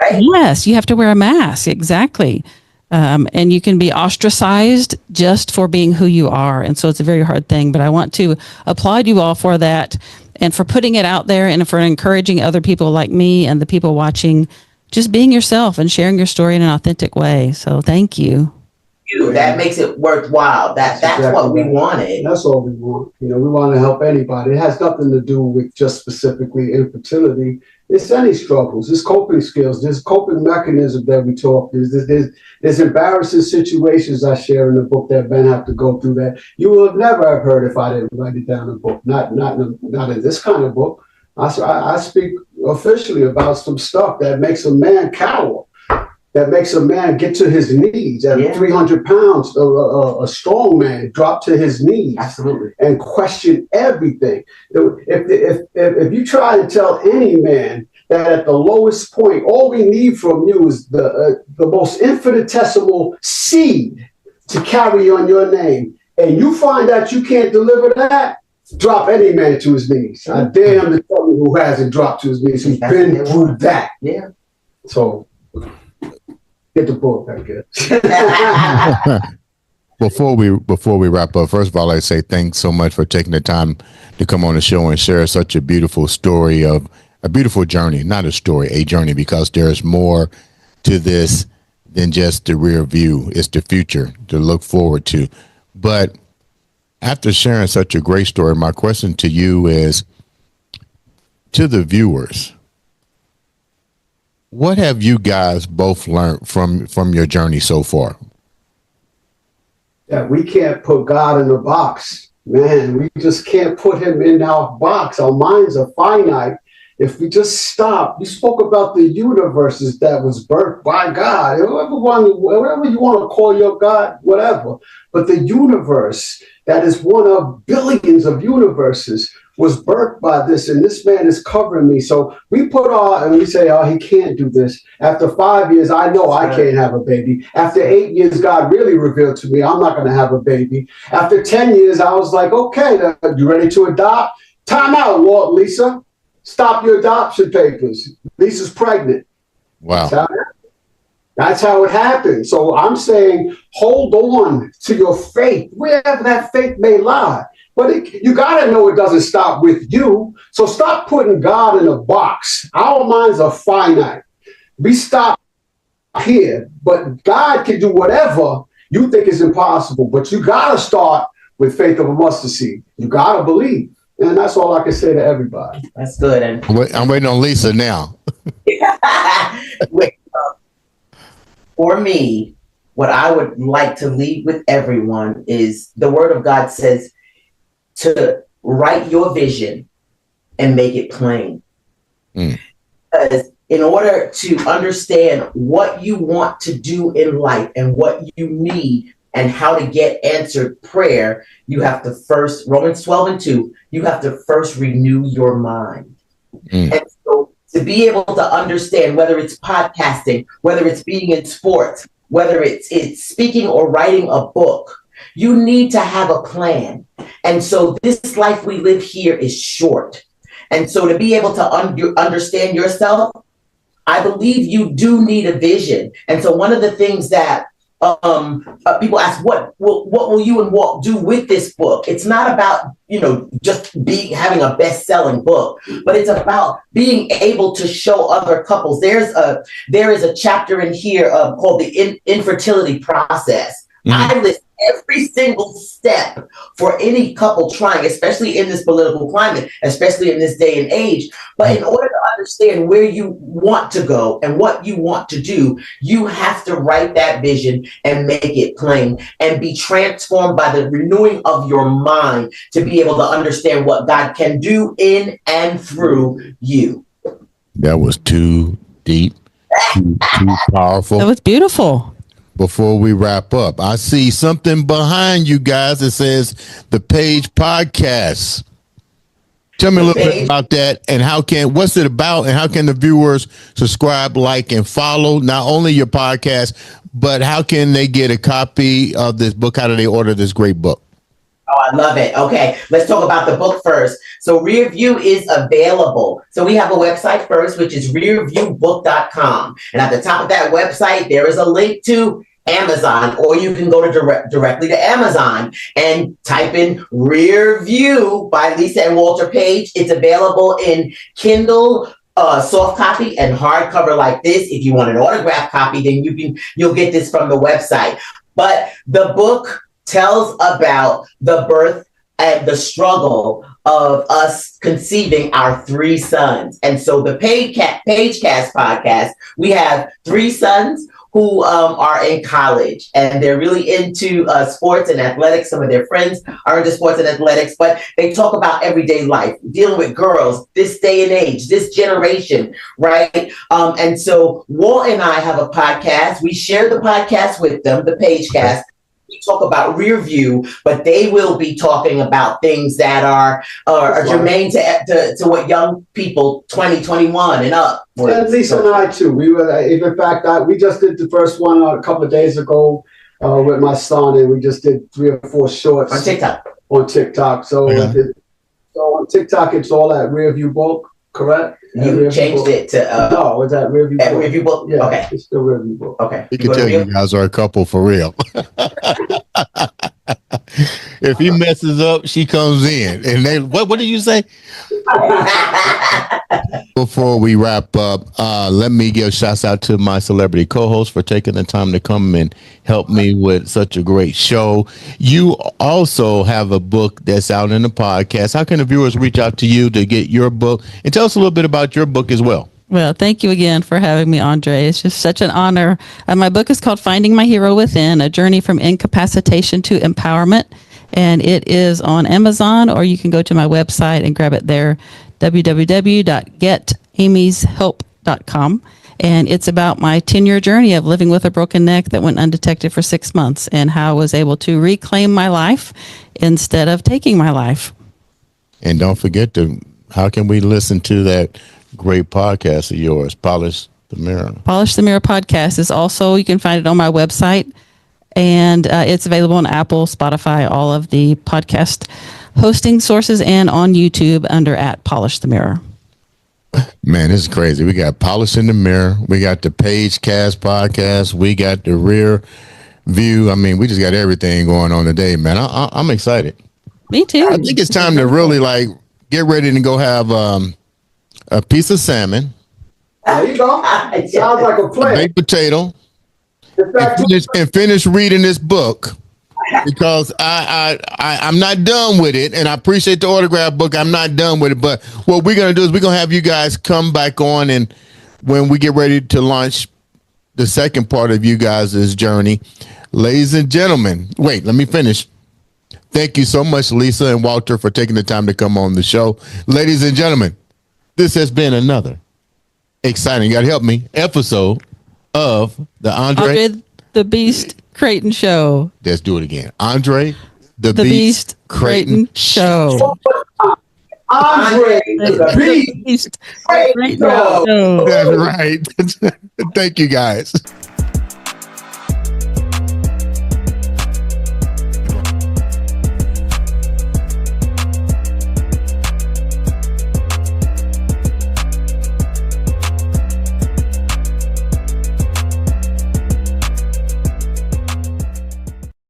right? Yes, you have to wear a mask. Exactly. And you can be ostracized just for being who you are. And so it's a very hard thing, but I want to applaud you all for that and for putting it out there and for encouraging other people like me and the people watching, just being yourself and sharing your story in an authentic way. So thank you. That makes it worthwhile. That's exactly what we wanted. That's all we want. We want to help anybody. It has nothing to do with just specifically infertility. It's any struggles. It's coping skills. There's coping mechanism that we talk. There's embarrassing situations I share in the book that men have to go through that you would have never have heard if I didn't write it down in a book. Not in this kind of book. I speak officially about some stuff that makes a man cower. That makes a man get to his knees. At 300 pounds, a strong man drop to his knees. Absolutely. And question everything. If you try to tell any man that at the lowest point, all we need from you is the most infinitesimal seed to carry on your name, and you find out you can't deliver that, drop any man to his knees. I dare him to tell me who hasn't dropped to his knees, who's been through that. Yeah. So get the book, I guess. Before we wrap up, first of all, I'd say thanks so much for taking the time to come on the show and share such a beautiful story of a beautiful journey, not a story, a journey, because there's more to this than just the rear view. It's the future to look forward to. But after sharing such a great story, my question to you is, to the viewers, what have you guys both learned from your journey so far? That we can't put God in a box. Man, we just can't put him in our box. Our minds are finite. If we just stop, you spoke about the universes that was birthed by God. Whatever you want to call your God, whatever. But the universe, that is one of billions of universes, was birthed by this, and this man is covering me. So we and we say, he can't do this. After 5 years, I know I can't have a baby. After 8 years, God really revealed to me, I'm not going to have a baby. After 10 years, I was like, okay, you ready to adopt? Time out, Lord, Lisa. Stop your adoption papers. Lisa's pregnant. Wow. That's how it happened. So I'm saying, hold on to your faith, wherever that faith may lie. But you got to know it doesn't stop with you. So stop putting God in a box. Our minds are finite. We stop here, but God can do whatever you think is impossible. But you got to start with faith of a mustard seed. You got to believe. And that's all I can say to everybody. That's good. And I'm waiting on Lisa now. For me, what I would like to leave with everyone is the Word of God says to write your vision and make it plain. Because in order to understand what you want to do in life and what you need and how to get answered prayer, you have to first, Romans 12:2, you have to first renew your mind. And so to be able to understand, whether it's podcasting, whether it's being in sports, whether it's speaking or writing a book, you need to have a plan. And so this life we live here is short. And so to be able to understand yourself, I believe you do need a vision. And so one of the things that people ask, what will you and Walt do with this book? It's not about, just having a best-selling book, but it's about being able to show other couples. There is a chapter in here called the infertility process. I list every single step for any couple trying, especially in this political climate, especially in this day and age. But in order to understand where you want to go and what you want to do, you have to write that vision and make it plain and be transformed by the renewing of your mind to be able to understand what God can do in and through you. That was too deep, too powerful. That was beautiful. Before we wrap up, I see something behind you guys that says the Page Podcast. Tell me a little bit about that and what's it about and how can the viewers subscribe, like, and follow not only your podcast, but how can they get a copy of this book? How do they order this great book? Oh, I love it. Okay, let's talk about the book first. So Rearview is available. So we have a website first, which is rearviewbook.com. And at the top of that website, there is a link to Amazon, or you can go to directly to Amazon and type in Rearview by Lisa and Walter Page. It's available in Kindle, soft copy, and hardcover like this. If you want an autographed copy, then you'll get this from the website. But the book tells about the birth and the struggle of us conceiving our 3 sons. And so the Pagecast podcast, we have 3 sons who are in college and they're really into sports and athletics. Some of their friends are into sports and athletics, but they talk about everyday life, dealing with girls, this day and age, this generation, right? And so Walt and I have a podcast. We share the podcast with them, the Pagecast. We talk about Rearview, but they will be talking about things that are germane to what young people 20, 21 and up. And Lisa and I too. We were, in fact, we just did the first one a couple of days ago with my son, and we just did 3 or 4 shorts on TikTok. So, so on TikTok, it's all at Rearview Book, correct? You changed it to no, it's at Rearview Book. Rearview Book. Yeah, okay, it's still Rearview Book. Okay, We can tell you guys are a couple for real. If he messes up, she comes in. And they what did you say? Before we wrap up, let me give shouts out to my celebrity co-host for taking the time to come and help me with such a great show. You also have a book that's out in the podcast. How can the viewers reach out to you to get your book? And tell us a little bit about your book as well. Well, thank you again for having me, Andre. It's just such an honor. My book is called Finding My Hero Within, A Journey from Incapacitation to Empowerment. And it is on Amazon, or you can go to my website and grab it there, www.getamyshelp.com. And it's about my 10-year journey of living with a broken neck that went undetected for 6 months and how I was able to reclaim my life instead of taking my life. And don't forget how can we listen to that great podcast of yours, Polish the Mirror? Polish the Mirror podcast is also, you can find it on my website, and it's available on Apple, Spotify, all of the podcast hosting sources, and on YouTube under @Polish the Mirror. Man, this is crazy. We got Polish in the Mirror. We got the Pagecast podcast. We got the Rear View. I mean, we just got everything going on today, man. I'm excited. Me too. I think it's time to really get ready to go have a piece of salmon. There you go. Sounds like a plan. Baked potato. In fact, And finish reading this book because I'm not done with it, and I appreciate the autograph book. I'm not done with it, but what we're gonna do is we're gonna have you guys come back on, and when we get ready to launch the second part of you guys' journey, ladies and gentlemen. Wait, let me finish. Thank you so much, Lisa and Walter, for taking the time to come on the show, ladies and gentlemen. This has been another exciting, you gotta help me, episode of the Andre the Beast Crayton Show. Let's do it again. Andre the Beast Crayton Show. Andre the Beast Crayton Show. That's right. Thank you, guys.